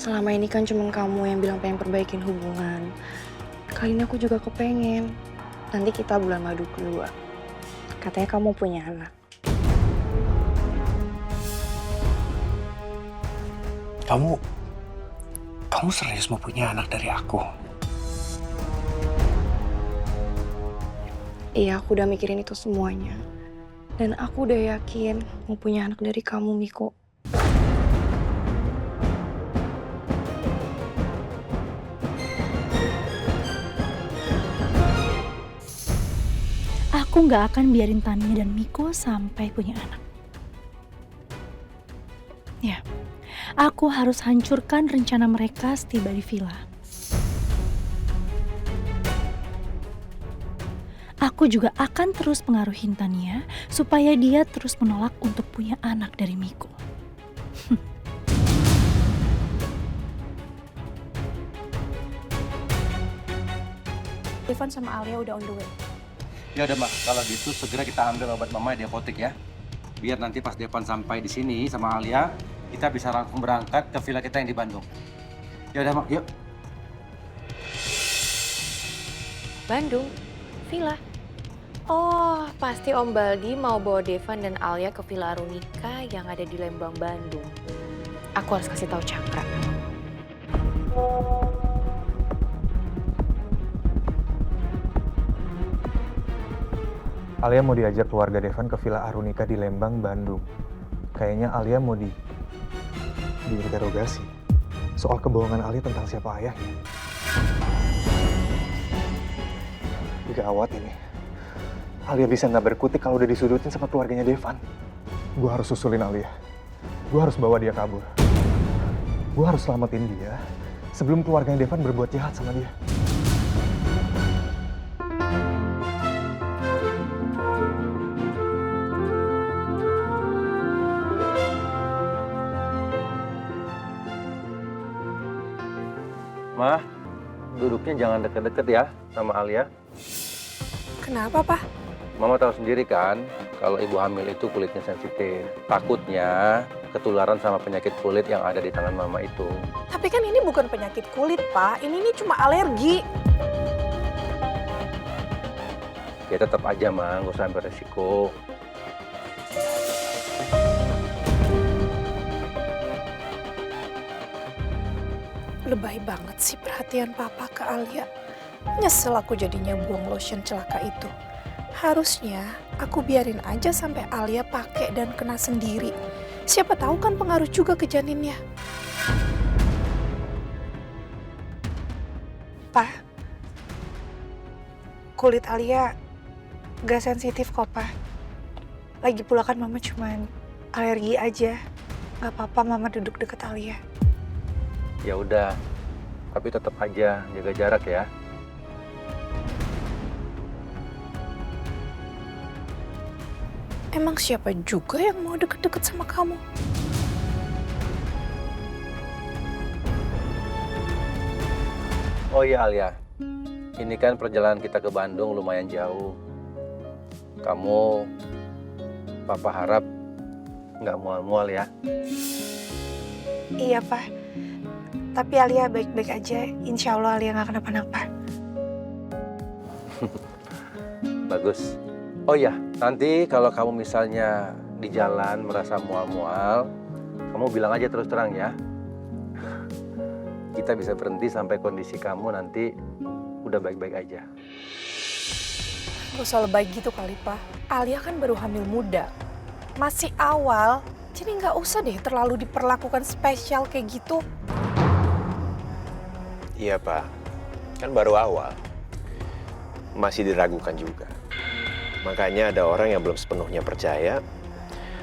Selama ini kan cuman kamu yang bilang pengen perbaikin hubungan. Kali ini aku juga kepengen. Nanti kita bulan madu kedua. Katanya kamu punya anak. Kamu serius mau punya anak dari aku? Iya, aku udah mikirin itu semuanya. Dan aku udah yakin mau punya anak dari kamu, Miko. Aku nggak akan biarin Tania dan Miko sampai punya anak. Ya, aku harus hancurkan rencana mereka setiba di villa. Aku juga akan terus pengaruhin Tania supaya dia terus menolak untuk punya anak dari Miko. Devan sama Alia udah on the way. Ya udah, Mak, kalau gitu segera kita ambil obat mama di apotek ya. Biar nanti pas Devan sampai di sini sama Alia, kita bisa langsung berangkat ke villa kita yang di Bandung. Ya udah, Mak, yuk. Bandung? Villa? Oh, pasti Om Baldi mau bawa Devan dan Alia ke Villa Arunika yang ada di Lembang, Bandung. Aku harus kasih tahu Cakra. Alia mau diajak keluarga Devan ke Villa Arunika di Lembang, Bandung. Kayaknya Alia mau diinterogasi soal kebohongan Alia tentang siapa ayahnya. Gawat ini. Alia bisa nggak berkutik kalau udah disudutin sama keluarganya Devan. Gue harus susulin Alia. Gue harus bawa dia kabur. Gue harus selamatin dia sebelum keluarganya Devan berbuat jahat sama dia. Ma, duduknya jangan deket-deket ya sama Alia. Kenapa, Pak? Mama tahu sendiri kan, kalau ibu hamil itu kulitnya sensitif. Takutnya ketularan sama penyakit kulit yang ada di tangan mama itu. Tapi kan ini bukan penyakit kulit, Pak. Ini cuma alergi. Ya tetap aja, Ma, nggak usah ambil resiko. Lebay banget sih perhatian Papa ke Alia. Nyesel aku jadinya buang lotion celaka itu. Harusnya aku biarin aja sampai Alia pakai dan kena sendiri. Siapa tahu kan pengaruh juga ke janinnya. Pak, kulit Alia gak sensitif kok, Pak. Lagi pula kan Mama cuman alergi aja. Gak apa-apa Mama duduk deket Alia. Ya udah, tapi tetap aja jaga jarak ya. Emang siapa juga yang mau deket-deket sama kamu? Oh iya Alia, ini kan perjalanan kita ke Bandung lumayan jauh. Kamu, Papa harap nggak mual-mual ya. Iya, Pak. Tapi Alia baik-baik aja. Insya Allah Alia gak kenapa-napa. Bagus. Oh iya, nanti kalau kamu misalnya di jalan merasa mual-mual, kamu bilang aja terus terang ya. Kita bisa berhenti sampai kondisi kamu nanti udah baik-baik aja. Gak usah lebay gitu kali, Pak. Alia kan baru hamil muda. Masih awal, jadi nggak usah deh terlalu diperlakukan spesial kayak gitu. Iya, Pak. Kan baru awal. Masih diragukan juga. Makanya ada orang yang belum sepenuhnya percaya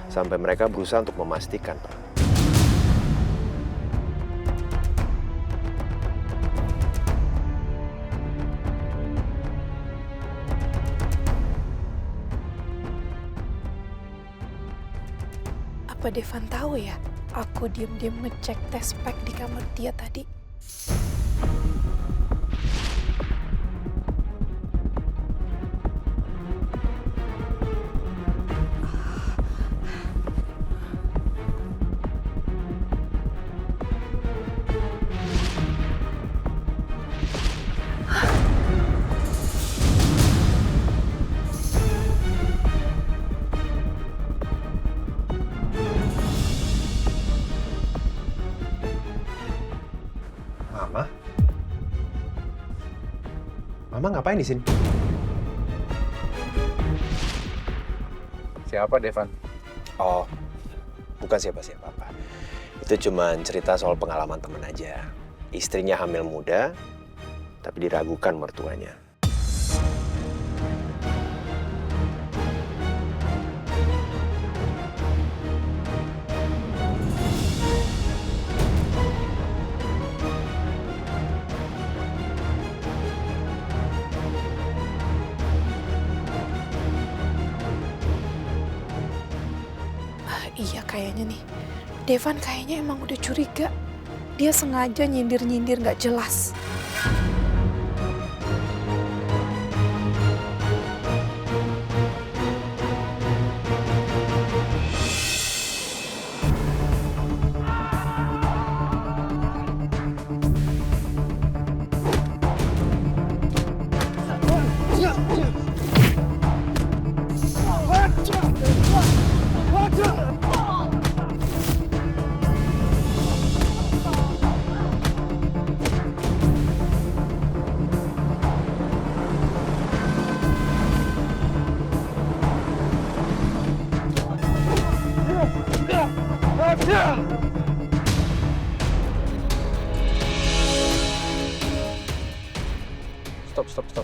sampai mereka berusaha untuk memastikan, Pak. Apa Devan tahu ya? Aku diam-diam ngecek tes pack di kamar dia tadi. Mama ngapain di sini? Siapa Devan? Oh, bukan siapa-siapa, Pak. Itu cuma cerita soal pengalaman temen aja. Istrinya hamil muda, tapi diragukan mertuanya. Iya kayaknya nih, Devan kayaknya emang udah curiga. Dia sengaja nyindir-nyindir gak jelas.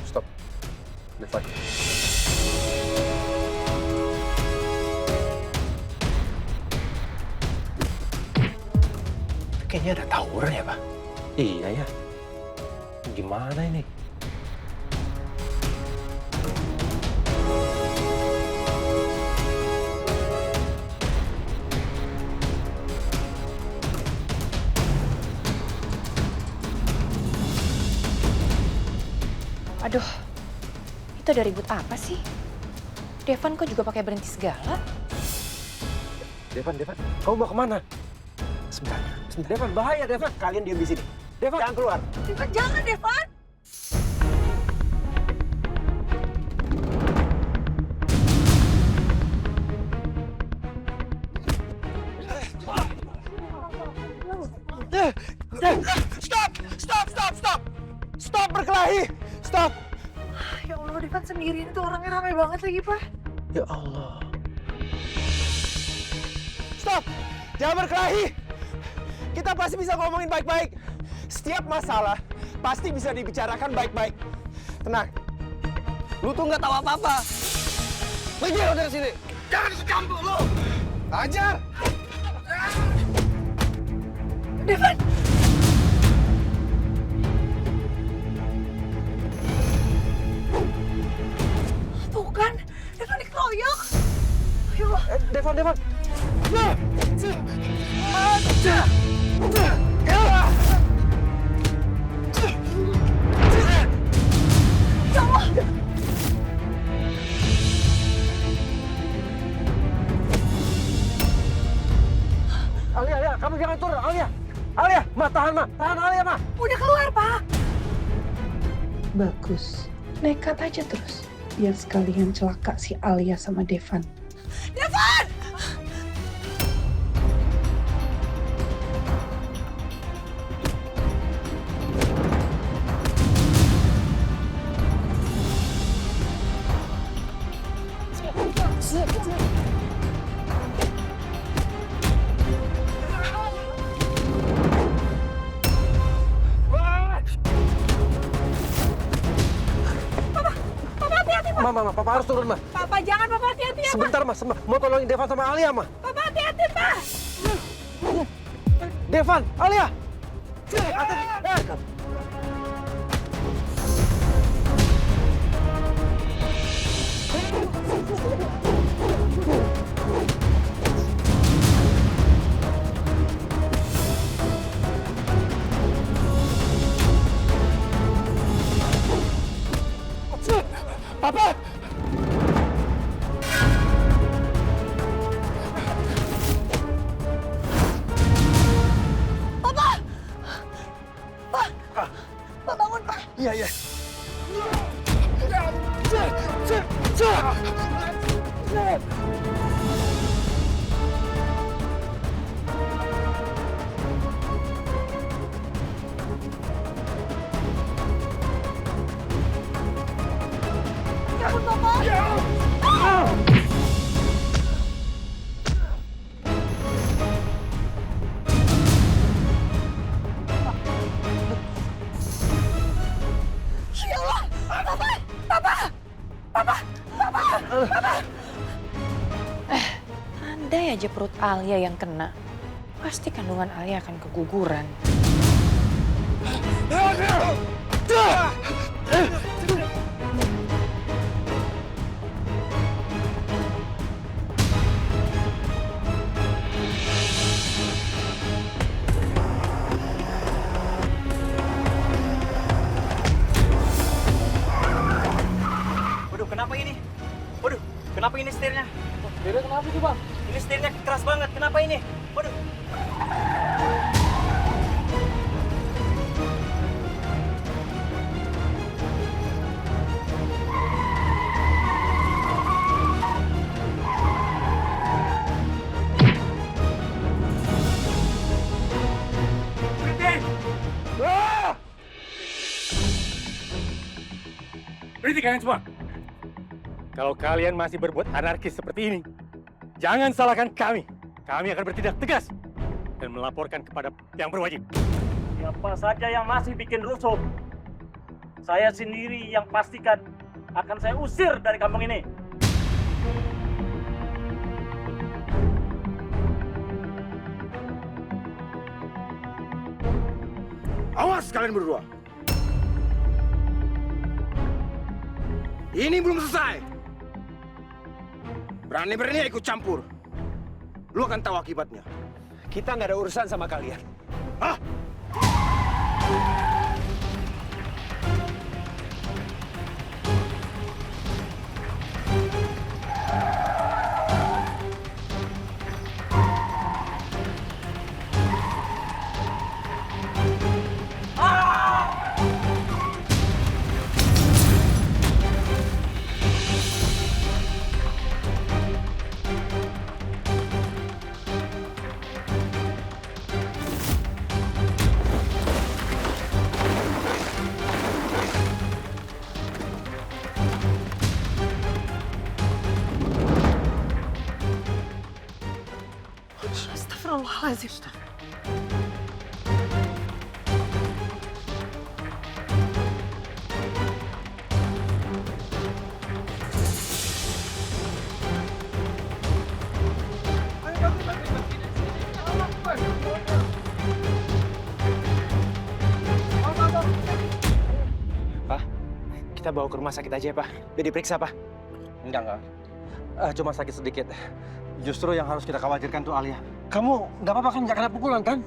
Stop. Devan. Kayaknya ada tawuran ya, Pak? Iya ya. Gimana ini? Aduh, itu ada ribut apa sih? Devan kok juga pakai berhenti segala? Devan, kamu mau kemana? Sebentar. Devan, bahaya Devan. Kalian diam di sini. Devan, Jangan keluar. Jangan, Devan! Stop berkelahi. Stop. Ya Allah, Devan sendirian itu orangnya ramai banget lagi, Pak. ya Allah. Stop. Jangan berkelahi. Kita pasti bisa ngomongin baik-baik. Setiap masalah pasti bisa dibicarakan baik-baik. Tenang. Lu tuh nggak tahu apa-apa. Pergi lo dari sini. Jangan ikut campur lu. Ajar. Devan! Tuh kan, Devan dikeroyok. Ya Allah. Devan. Ya Allah. Alia, kamu jangan turun, Alia. Alia, tahan Alia, Ma. Udah keluar, Pak. Bagus. Nekat aja terus. Biar sekalian celaka si Alia sama Devan. Devan! Ma, Papa harus turun, Ma. Papa jangan, Papa hati-hati ya, Sebentar, Ma. Mau tolongin Devan sama Alia, Ma. Papa hati-hati, Pak. Devan, Alia. Papa. Pak bangun, Pak. Iya. andai aja perut Alia yang kena, pasti kandungan Alia akan keguguran. Waduh, kenapa ini? Waduh, kenapa ini setirnya? Setirnya kenapa sih, Bang? Ini setirnya keras banget, kenapa ini? Waduh. Berhenti kalian semua. Kalau kalian masih berbuat anarkis seperti ini, jangan salahkan kami. Kami akan bertindak tegas dan melaporkan kepada yang berwajib. Siapa saja yang masih bikin rusuh, saya sendiri yang pastikan akan saya usir dari kampung ini. Awas kalian berdua. Ini belum selesai. Berani-berani ikut campur. Lu akan tahu akibatnya. Kita nggak ada urusan sama kalian. Hah? Astagfirullahaladzim. Pak, kita bawa ke rumah sakit aja ya, Pak. Biar diperiksa, Pak. Enggak. Cuma sakit sedikit. Justru yang harus kita khawatirkan tuh Alia. Kamu nggak apa-apa kan? Nggak kena pukulan kan?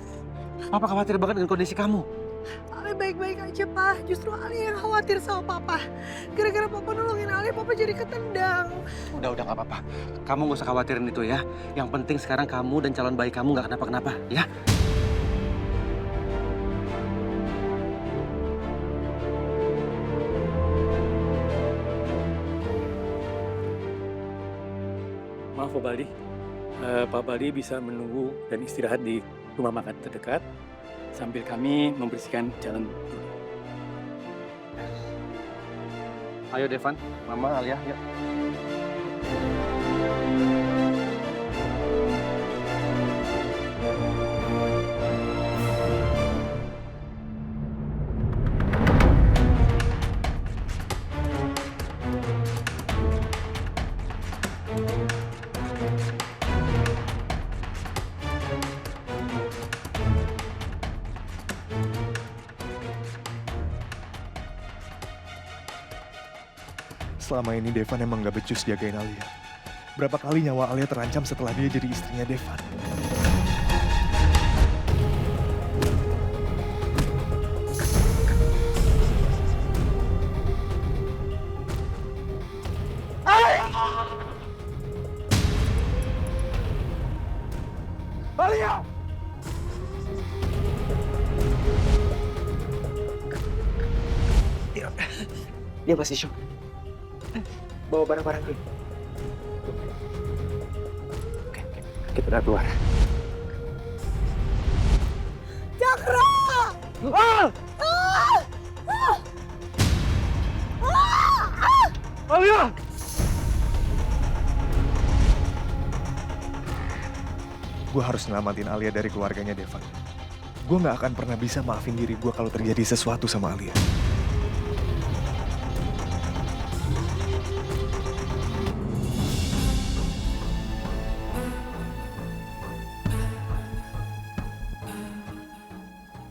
Papa khawatir banget dengan kondisi kamu. Ali baik-baik aja, Pak. Justru Ali yang khawatir sama Papa. Gara-gara Papa nolongin Ali, Papa jadi ketendang. Udah nggak apa-apa. Kamu nggak usah khawatirin itu ya. Yang penting sekarang kamu dan calon bayi kamu nggak kenapa-kenapa, ya. Maaf Pak Baldi, Pak Baldi bisa menunggu dan istirahat di rumah makan terdekat sambil kami membersihkan jalan dulu. Ayo Devan, Mama, Alia, yuk. Selama ini Devan emang gak becus jagain Alia. Berapa kali nyawa Alia terancam setelah dia jadi istrinya Devan. Alia! Dia masih shock. Bawa barang-barang dulu. Oke, kita udah keluar. Cakra! Alia! Gue harus nyelamatin Alia dari keluarganya Devan. Gue gak akan pernah bisa maafin diri gue kalau terjadi sesuatu sama Alia.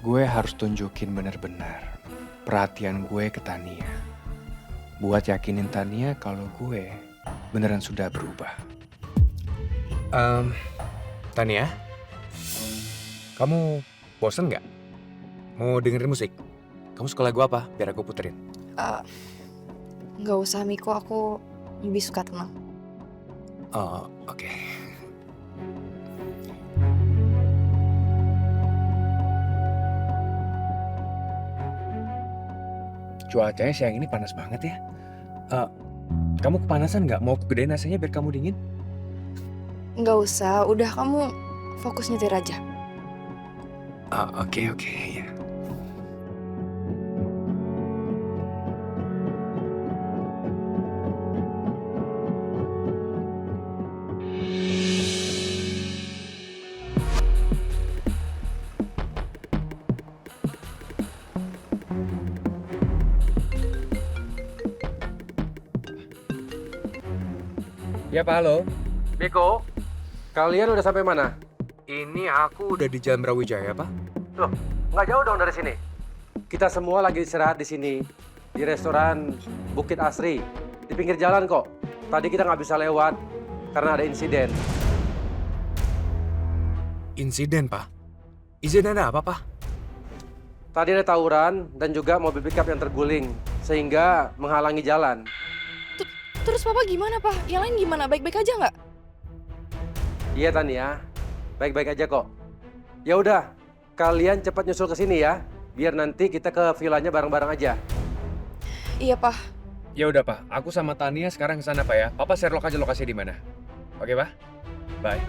gue harus tunjukin bener-bener perhatian gue ke Tania. Buat yakinin Tania kalau gue beneran sudah berubah. Tania, kamu bosen nggak? Mau dengerin musik? Kamu suka lagu apa? Biar aku puterin. Nggak usah Miko, aku lebih suka tenang. Oh, oke. Cuacanya siang ini panas banget ya. Kamu kepanasan nggak? Mau aku gedein AC-nya biar kamu dingin? Nggak usah, udah kamu fokus nyetir aja. Oke, ya. Ya, Pak, halo. Miko, kalian udah sampai mana? Ini aku udah di Jalan Brawijaya, Pak. Loh, nggak jauh dong dari sini. Kita semua lagi istirahat di sini, di restoran Bukit Asri, di pinggir jalan kok. Tadi kita nggak bisa lewat karena ada insiden. Insiden, Pak? Insiden ada apa, Pak? Tadi ada tawuran dan juga mobil pickup yang terguling, sehingga menghalangi jalan. Terus Papa gimana, Pak? Yang lain gimana? Baik-baik aja nggak? Iya, Tania. Baik-baik aja kok. Ya udah, kalian cepat nyusul ke sini ya, biar nanti kita ke villanya bareng-bareng aja. Iya, Pak. Ya udah, Pak. Aku sama Tania sekarang ke sana, Pak ya. Papa share lokasi di mana. Oke, Pak? Bye.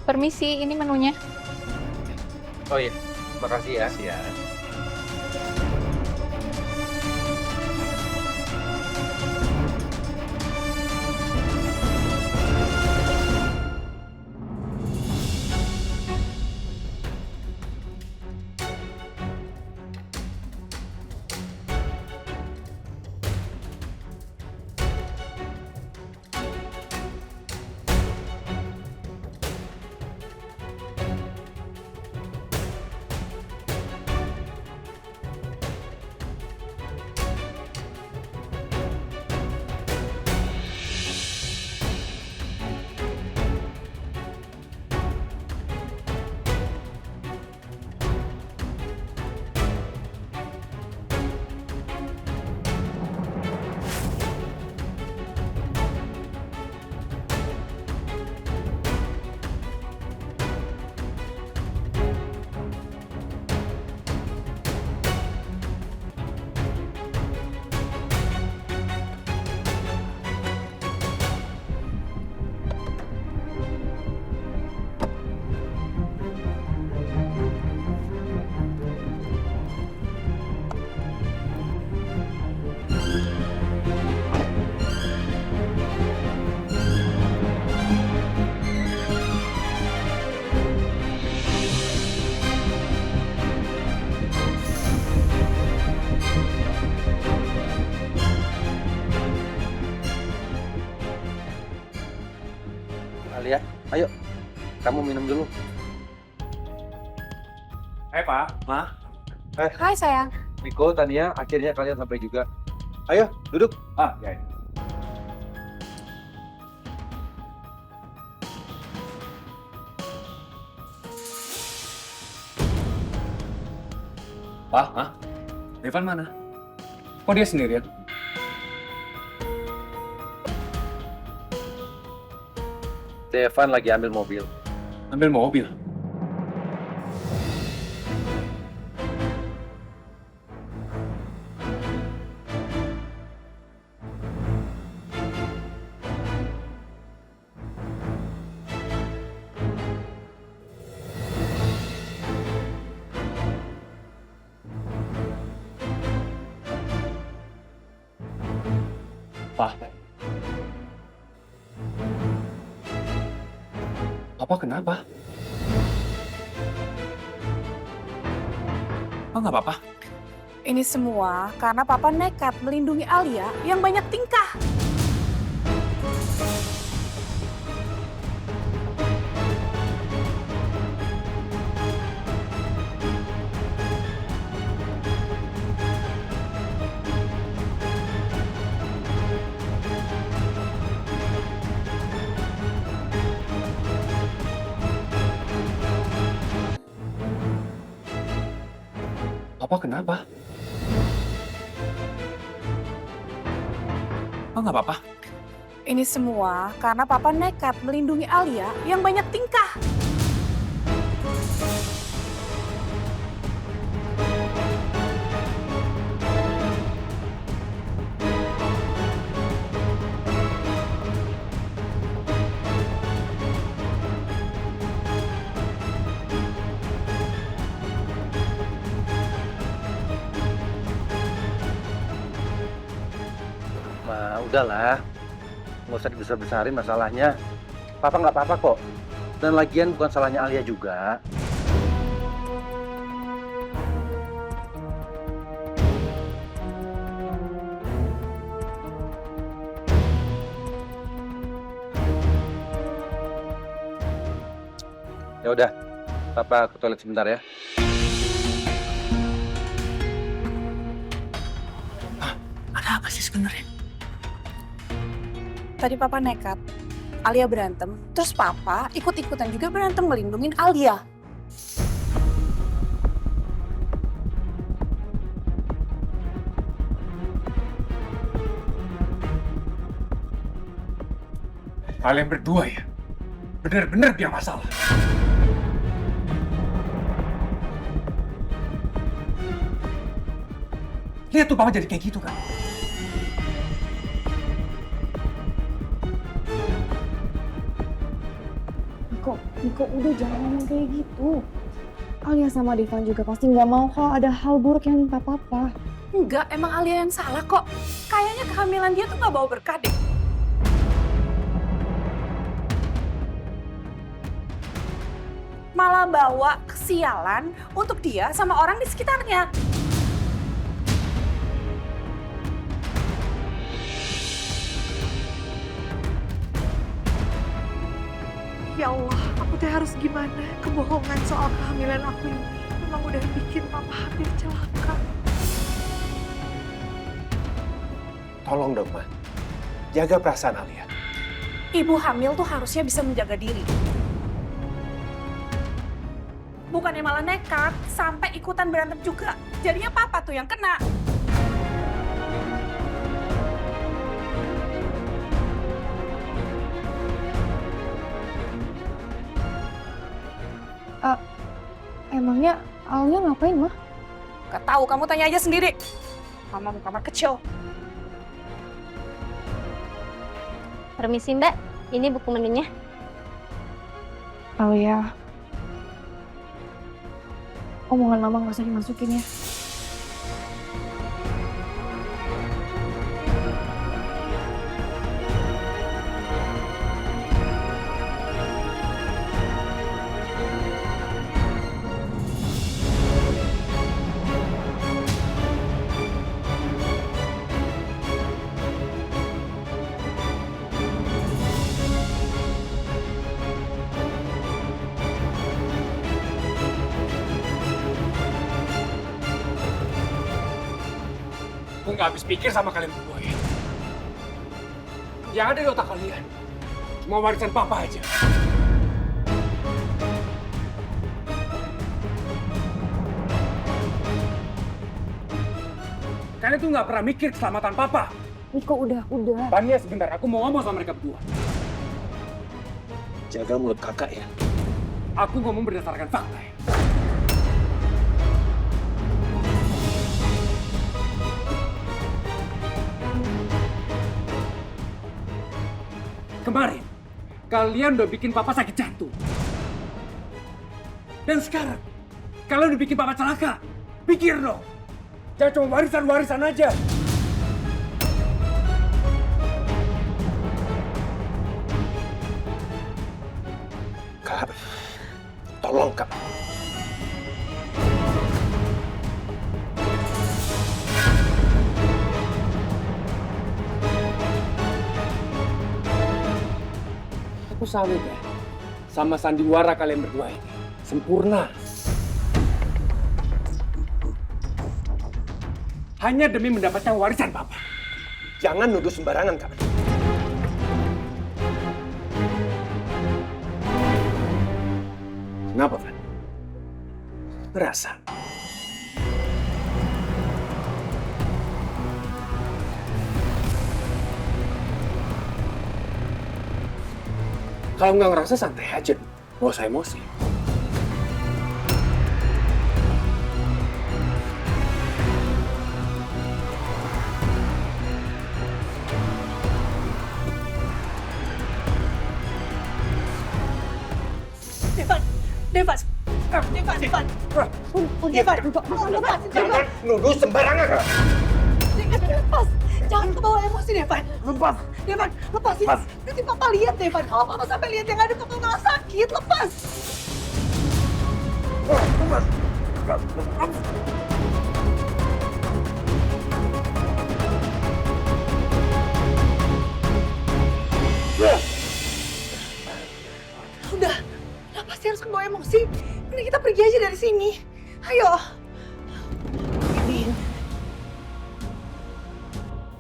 Permisi, ini menunya. Oh iya, makasih ya. Iya. Alia, ayo. Kamu minum dulu. Pak, Ma. Hai sayang. Miko, Tania, akhirnya kalian sampai juga. Ayo, duduk. Ya. Pak, Ma. Devan mana? Kok dia sendirian? Devan lagi ambil mobil. Ambil mobil. Pak. Papa kenapa? Papa nggak apa-apa? Ini semua karena Papa nekat melindungi Alia yang banyak tingkah. Papa kenapa? Papa nggak apa-apa? Ini semua karena Papa nekat melindungi Alia yang banyak tingkah. Ma, udahlah. Nggak usah dibesar-besarin masalahnya. Papa nggak apa-apa kok. Dan lagian bukan salahnya Alia juga. Ya udah, Papa ke toilet sebentar ya. Ada apa sih sebenarnya? Tadi Papa nekat, Alia berantem, terus Papa ikut-ikutan juga berantem melindungin Alia. Kalian berdua ya? Bener-bener biang masalah. Lihat tuh Papa jadi kayak gitu kan? Niko, udah jangan ngomong kayak gitu. Alia sama Devan juga pasti nggak mau kalau ada hal buruk yang nimpa Papa. Enggak, emang Alia yang salah kok. Kayaknya kehamilan dia tuh nggak bawa berkah deh. Malah bawa kesialan untuk dia sama orang di sekitarnya. Ya Allah, aku teh harus gimana? Kebohongan soal kehamilan aku ini memang udah bikin Papa hampir celaka. Tolong dong, Ma. Jaga perasaan Alia. Ibu hamil tuh harusnya bisa menjaga diri. Bukannya malah nekat sampai ikutan berantem juga. Jadinya Papa tuh yang kena. Emangnya Alia ngapain, Mah? Gak tahu, kamu tanya aja sendiri. Mama mau kamar kecil. Permisi Mbak, ini buku menunya. Alia, omongan Mama nggak usah dimasukin ya. Gue nggak habis pikir sama kalian berdua ya. Yang ada di otak kalian cuma warisan Papa aja. Kalian tuh nggak pernah mikir keselamatan Papa. Niko, udah. Tania, sebentar, aku mau ngomong sama mereka berdua. Jaga mulut kakak ya. Aku ngomong berdasarkan fakta. Kemarin, kalian udah bikin papa sakit jantung. Dan sekarang, kalian udah bikin papa celaka. Pikir dong. Jangan cuma warisan-warisan aja. Kak, tolong kak. Aku salut ya, sama sandiwara kalian berdua ini. Sempurna. Hanya demi mendapatkan warisan papa. Jangan nuduh sembarangan kak. Kenapa, Van? Ngerasa. Kalau nggak ngerasa santai aja, nggak usah emosi. Jangan nuduh sembarangan kak. Lepas. Jangan kebawa emosi, Devan. Lepas. Devan, lepasin. Nanti papa lihat, Devan. Kalau papa sampai lihat yang ada, papa malah sakit. Lepas. Lepas. Udah pasti harus kebawa emosi. Ini kita pergi aja dari sini. Ayo.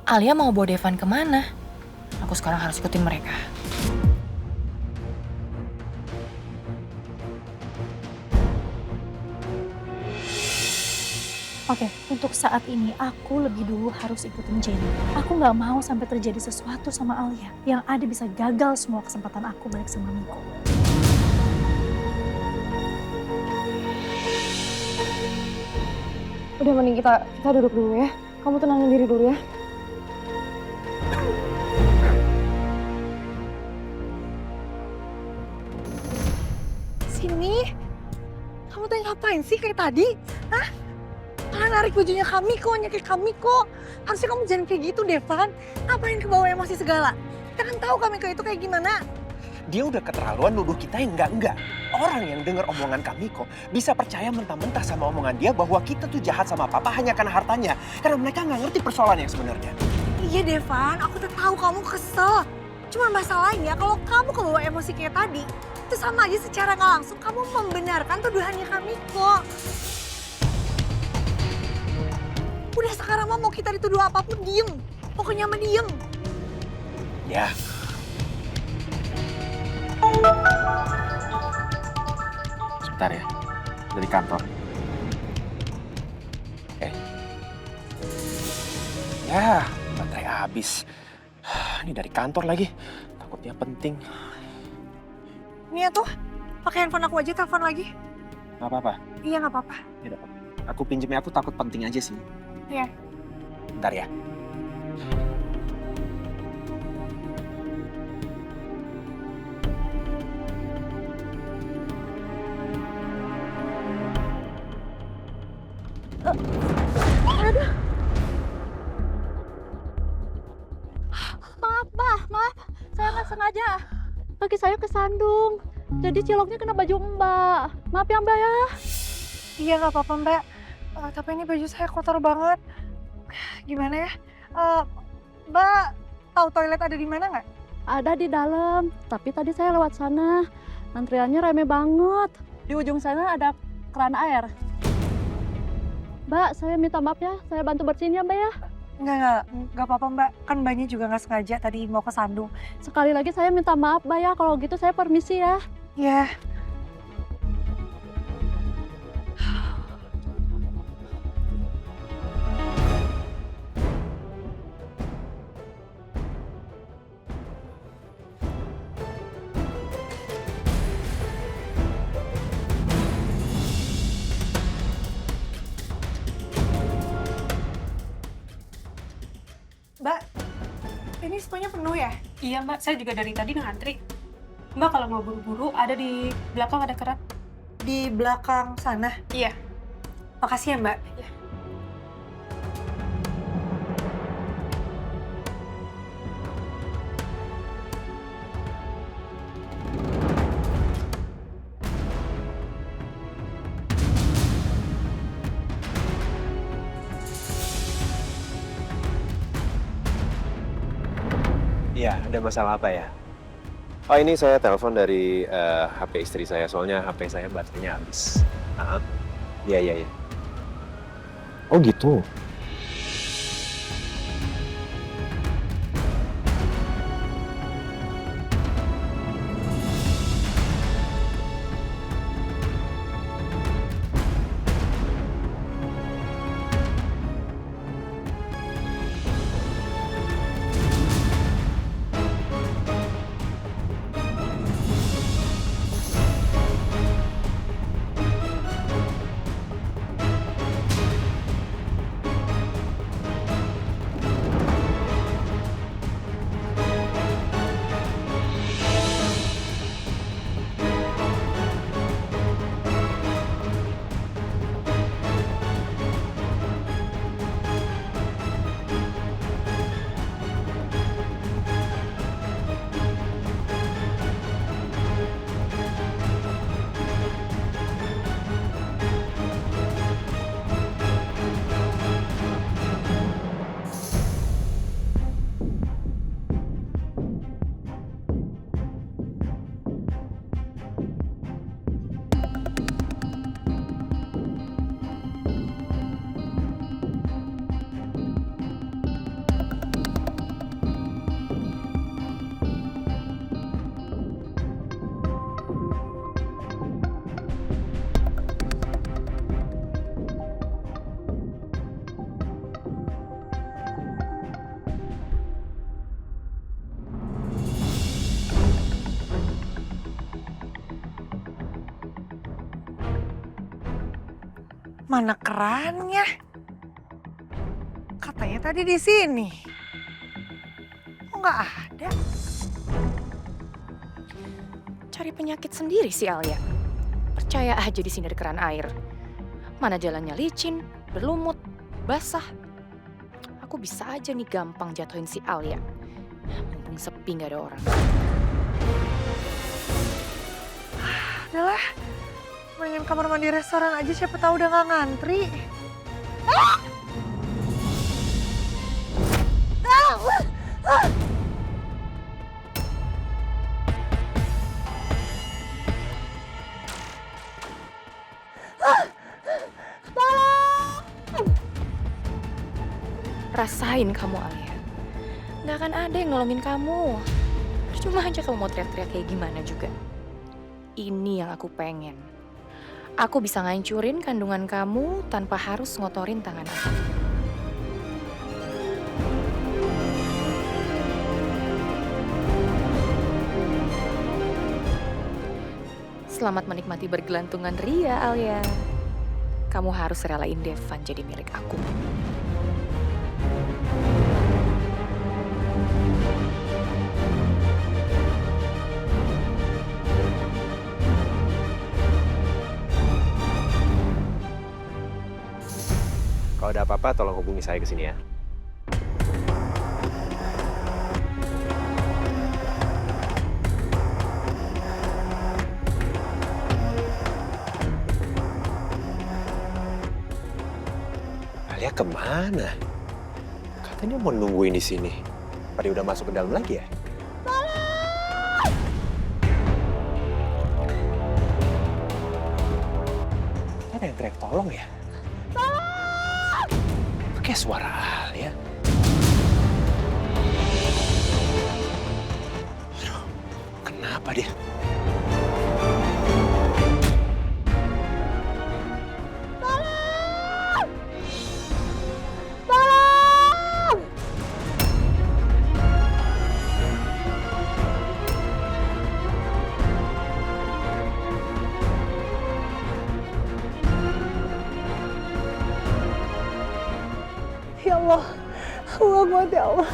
Alia mau bawa Devan kemana? Aku sekarang harus ikutin mereka. Oke, untuk saat ini aku lebih dulu harus ikutin Jenny. Aku nggak mau sampai terjadi sesuatu sama Alia. Yang ada bisa gagal semua kesempatan aku balik sama Miko. Udah mending kita duduk dulu ya. Kamu tenangin diri dulu ya. Sini. Kamu tuh ngapain sih kayak tadi? Hah? Malah narik bajunya Kamiko, nyekek Kamiko. Harusnya kamu jangan kayak gitu, Devan. Ngapain kebawa emosi segala? Kita kan tahu Kamiko itu kayak gimana. Dia udah keterlaluan nuduh kita yang enggak-enggak. Orang yang dengar omongan Kamiko bisa percaya mentah-mentah sama omongan dia bahwa kita tuh jahat sama papa hanya karena hartanya. Karena mereka nggak ngerti persoalan yang sebenarnya. Iya, Devan. Aku tuh tahu kamu kesel. Cuma masalahnya kalau kamu kebawa emosi kayak tadi, itu sama aja secara nggak langsung kamu membenarkan tuduhannya Kamiko. Udah sekarang mau kita dituduh apapun, diem. Pokoknya mah diem. Ya. Sebentar ya, dari kantor. Ya, baterai habis. Ini dari kantor lagi. Takutnya penting. Nih ya tuh, pakai handphone aku aja, telepon lagi. Gak apa-apa. Iya, nggak apa-apa. Ya, aku pinjemnya, aku takut penting aja sih. Iya. Bentar ya. Aduh. Maaf. Saya nggak sengaja. Kaki saya kesandung. Jadi ciloknya kena baju Mbak. Maaf ya Mbak ya. Iya, nggak apa-apa, Mbak. Tapi ini baju saya kotor banget. Gimana ya? Mbak, tahu toilet ada di mana nggak? Ada di dalam, tapi tadi saya lewat sana. Antriannya rame banget. Di ujung sana ada keran air. Mbak, saya minta maaf ya. Saya bantu bersihin ya, Mbak ya. Nggak apa-apa, Mbak. Kan Mbaknya juga nggak sengaja tadi mau kesandung. Sekali lagi saya minta maaf, Mbak ya. Kalau gitu saya permisi ya. Ya. Mbak, ini semuanya penuh ya? Iya mbak, saya juga dari tadi ngantri. Mbak kalau mau buru-buru ada di belakang ada keran. Di belakang sana? Iya. Makasih ya Mbak. Iya, ada masalah apa ya? Oh, ini saya telepon dari HP istri saya, soalnya HP saya baterainya habis. Iya, iya, iya. Oh gitu? Mana kerannya? Katanya tadi di sini. Kok nggak ada? Cari penyakit sendiri sih Alia. Percaya aja di sini ada keran air. Mana jalannya licin, berlumut, basah. Aku bisa aja nih gampang jatuhin si Alia. Mumpung sepi nggak ada orang. Udahlah, mainin kamar mandi restoran aja, siapa tahu udah nggak ngantri. Ah! Ah! Ah! Rasain kamu Alia. Nggak akan ada yang nolongin kamu. Cuma aja kamu mau teriak-teriak kayak gimana juga. Ini yang aku pengen. Aku bisa ngancurin kandungan kamu tanpa harus ngotorin tangan aku. Selamat menikmati bergelantungan ria, Alia. Kamu harus relain Devan jadi milik aku. Kalau ada apa-apa, tolong hubungi saya ke sini ya. Alia kemana? Katanya mau nungguin di sini. Apa dia udah masuk ke dalam lagi ya? Ada yang teriak tolong ya? Kayak suara Alia. Aduh, kenapa dia? Ya Allah, kuat ya Allah.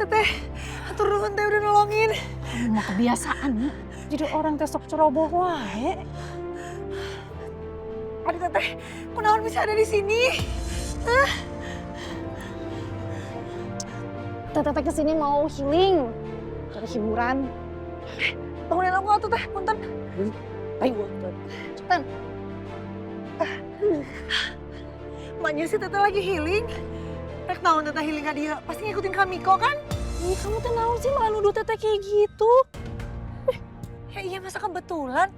Teteh, atur nuhun teh udah nolongin. Kamu mah kebiasaan nih. Jadi orang teh sok ceroboh wae. Aduh teteh, kunaon bisa ada di sini? Hah? Teteh kesini mau healing, cari hiburan. Bangunin aku atuh teh, punten. Ayo, Cepetan. Maknya sih teteh lagi healing. Rek naon teteh healing ka dia? Pasti ngikutin Kamiko kan? Ih, kamu teh naon sih malah nuduh teteh kayak gitu? Ya iya masa kebetulan.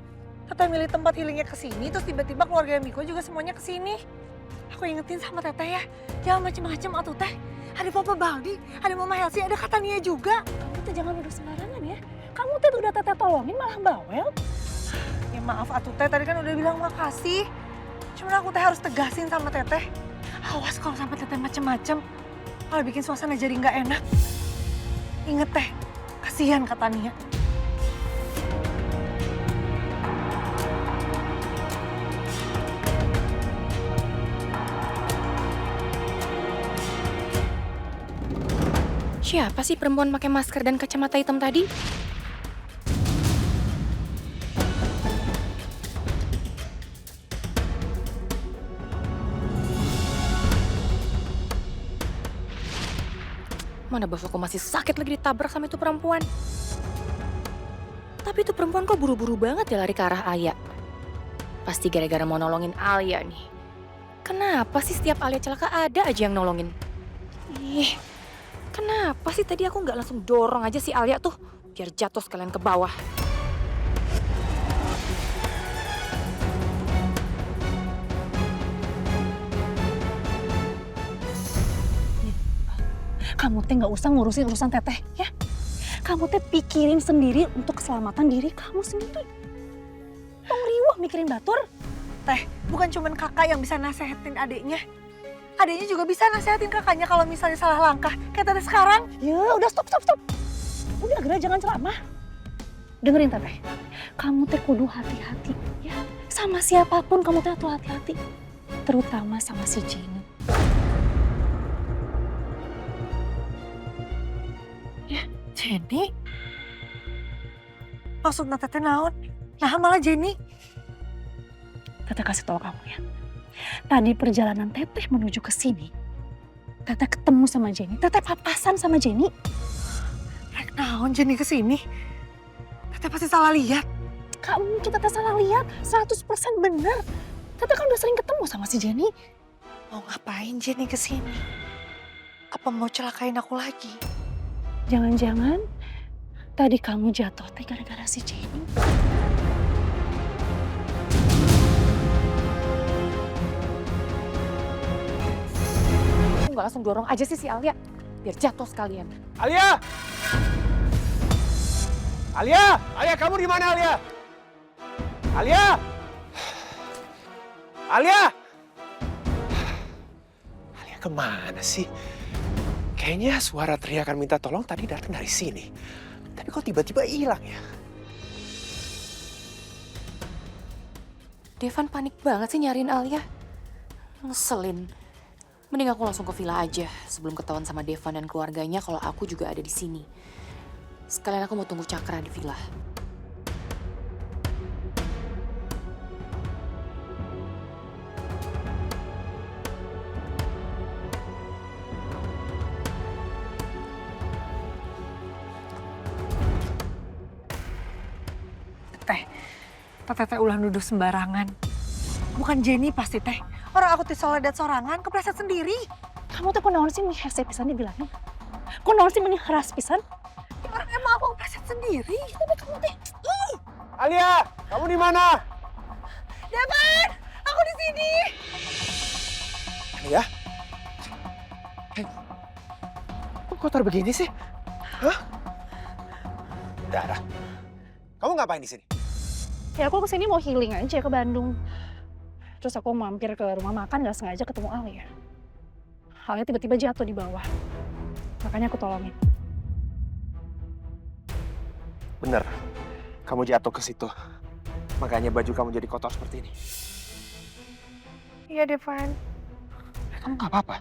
Teteh milih tempat healingnya ke sini, terus tiba-tiba keluarga Miko juga semuanya ke sini. Aku ingetin sama teteh ya, jangan macem-macem atuh teh. Ada Papa Baldi, ada Mama Helsi, ada Katania juga. Kamu teh jangan nuduh sembarangan ya. Kamu teh udah teteh tolongin malah bawel. Ya maaf atuh teh, tadi kan udah bilang makasih. Cuman aku teh harus tegasin sama teteh. Awas kalau sampai teteh macem-macem, malah bikin suasana jadi nggak enak. Inget teh, kasihan Katania. Siapa sih perempuan pakai masker dan kacamata hitam tadi? Mana bos aku masih sakit lagi ditabrak sama itu perempuan. Tapi itu perempuan kok buru-buru banget ya lari ke arah Alia. Pasti gara-gara mau nolongin Alia nih. Kenapa sih setiap Alia celaka ada aja yang nolongin? Ih, kenapa sih tadi aku nggak langsung dorong aja si Alia tuh biar jatuh sekalian ke bawah. Kamu teh nggak usah ngurusin urusan teteh ya. Kamu teh pikirin sendiri untuk keselamatan diri kamu sendiri. Riwah mikirin batur. Teh, bukan cuman kakak yang bisa nasehatin adiknya. Adiknya juga bisa nasehatin kakaknya kalau misalnya salah langkah. Kayak teteh sekarang. Ya udah stop. Udah gerak jangan ceramah. Dengerin teteh. Kamu teh kudu hati-hati ya. Sama siapapun kamu teh tuh hati-hati. Terutama sama si Jenny. Jenny? Maksudnya teteh naon? Nah malah Jenny? Teteh kasih tahu kamu ya. Tadi perjalanan teteh menuju ke sini. Teteh ketemu sama Jenny. Teteh papasan sama Jenny. Rek naon Jenny ke sini? Teteh pasti salah lihat. Kamu mungkin teteh salah lihat. 100% bener. Teteh kan udah sering ketemu sama si Jenny. Mau ngapain Jenny ke sini? Apa mau celakain aku lagi? Jangan-jangan tadi kamu jatuh teh gara-gara si Jenny. Nggak langsung dorong aja sih si Alia biar jatuh sekalian. Alia! Alia, kamu di mana Alia? Alia! Alia kemana sih? Kayaknya suara teriakan minta tolong tadi datang dari sini. Tapi kok tiba-tiba hilang ya? Devan panik banget sih nyariin Alia. Ngeselin. Mending aku langsung ke villa aja sebelum ketahuan sama Devan dan keluarganya kalau aku juga ada di sini. Sekalian aku mau tunggu Cakra di villa. Teteh ulah nuduh sembarangan. Bukan Jenny pasti teh. Orang aku ti soledad sorangan, kepleset sendiri. Kamu tuh kunaon sih meni hese pisan dibilangin? Kunaon sih meni keras pisan? Orang emang aku preset sendiri. Tapi kamu teh Alia, kamu di mana? Devan, aku di sini. Alia? Kok kotor begini sih? Hah? Dara, kamu ngapain di sini? ya aku kesini mau healing aja ke Bandung. Terus aku mampir ke rumah makan gak sengaja ketemu Alia. Alia tiba-tiba jatuh di bawah. Makanya aku tolongin. Bener, kamu jatuh ke situ. Makanya baju kamu jadi kotor seperti ini. Iya, Devan. Kamu nggak apa-apa?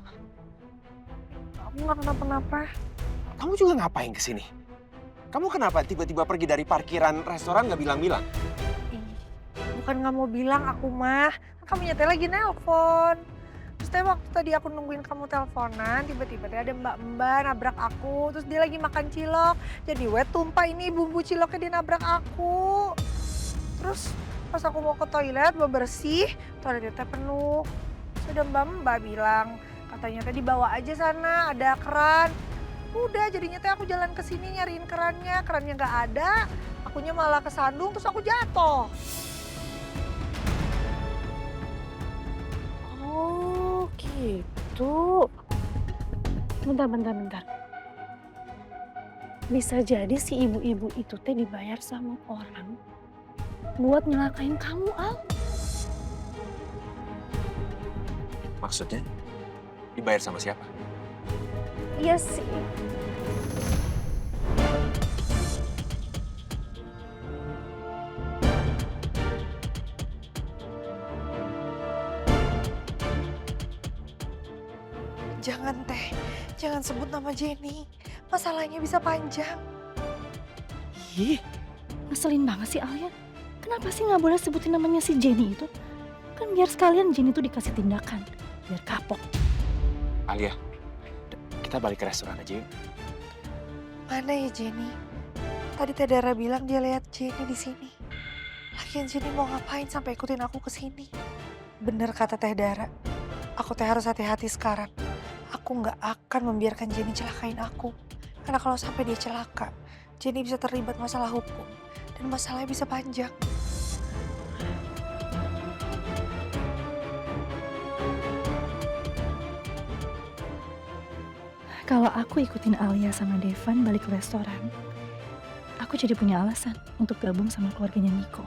Kamu nggak kenapa-napa. Kamu juga ngapain ke sini? Kamu kenapa tiba-tiba pergi dari parkiran restoran nggak bilang-bilang? Bukan nggak mau bilang aku mah. Kamu nyetel lagi nelpon. Terus waktu tadi aku nungguin kamu teleponan, tiba-tiba ada mbak-mbak nabrak aku. Terus dia lagi makan cilok. Jadi tumpah ini bumbu ciloknya dia nabrak aku. Terus pas aku mau ke toilet bebersih, toiletnya penuh. Sudah mbak-mbak bilang, katanya tadi bawa aja sana, ada keran. Udah jadinya aku jalan ke sini nyariin kerannya nggak ada. Akunya malah kesandung, terus aku jatuh. Oh gitu. Bentar. Bisa jadi si ibu-ibu itu teh dibayar sama orang buat nyelakain kamu, Al. Maksudnya? Dibayar sama siapa? Iya sih. Jangan Teh, jangan sebut nama Jenny. Masalahnya bisa panjang. Ih, ngeselin banget sih Alia. Kenapa sih nggak boleh sebutin namanya si Jenny itu? Kan biar sekalian Jenny itu dikasih tindakan, biar kapok. Alia, kita balik ke restoran aja yuk. Mana ya Jenny? Tadi Teh Dara bilang dia lihat Jenny di sini. Lagian Jenny mau ngapain sampai ikutin aku ke sini? Bener kata Teh Dara. Aku teh harus hati-hati sekarang. Aku nggak akan membiarkan Jenny celakain aku. Karena kalau sampai dia celaka, Jenny bisa terlibat masalah hukum. Dan masalahnya bisa panjang. Kalau aku ikutin Alia sama Devan balik ke restoran, aku jadi punya alasan untuk gabung sama keluarganya Niko.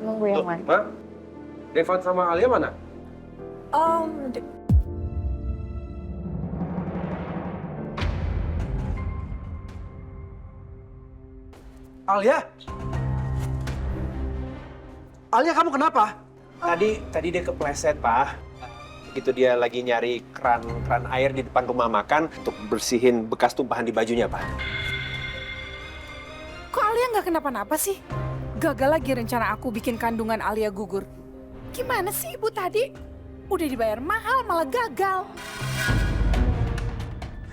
Nunggu yang mana? Ma, Devan sama Alia mana? Alia? Alia, kamu kenapa? Tadi dia kepleset, Pak. Begitu dia lagi nyari keran air di depan rumah makan untuk bersihin bekas tumpahan di bajunya, Pak. Kok Alia nggak kenapa-napa sih? Gagal lagi rencana aku bikin kandungan Alia gugur. Gimana sih ibu tadi? Udah dibayar mahal malah gagal.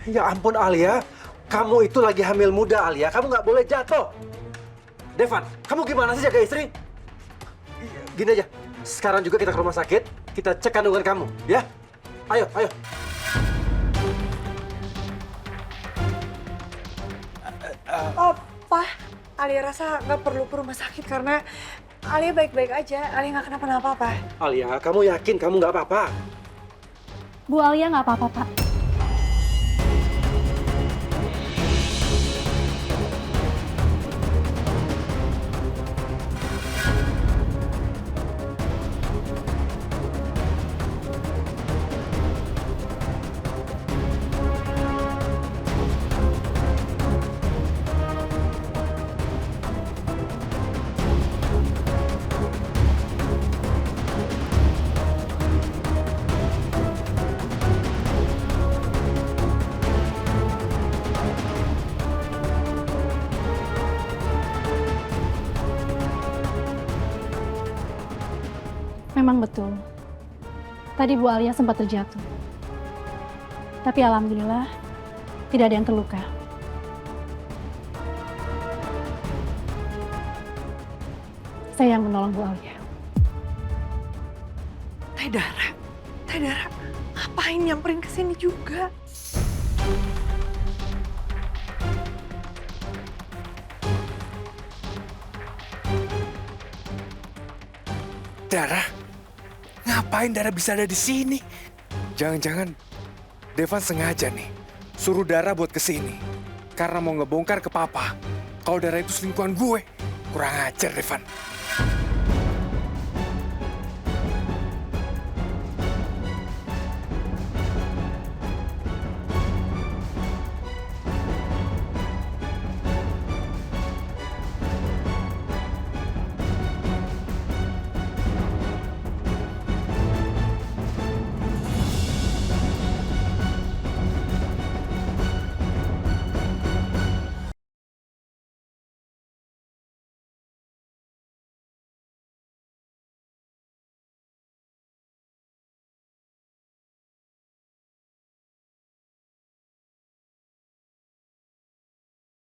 Ya ampun, Alia. Kamu itu lagi hamil muda, Alia. Kamu nggak boleh jatuh. Devan, kamu gimana sih jaga istri? Gini aja, sekarang juga kita ke rumah sakit, kita cek kandungan kamu, ya? Ayo. Oh, Pak. Alia rasa nggak perlu ke rumah sakit karena Alia baik-baik aja. Alia nggak kenapa-napa, Pak. Alia, kamu yakin kamu nggak apa-apa? Bu Alia nggak apa-apa, Pak. Memang betul. Tadi Bu Alia sempat terjatuh. Tapi alhamdulillah tidak ada yang terluka. Saya yang menolong Bu Alia. Teh Dara, ngapain nyamperin ke sini juga? Dara? Ngapain Dara bisa ada di sini? Jangan-jangan Devan sengaja nih suruh Dara buat kesini karena mau ngebongkar ke Papa kalau Dara itu selingkuhan gue. Kurang ajar, Devan.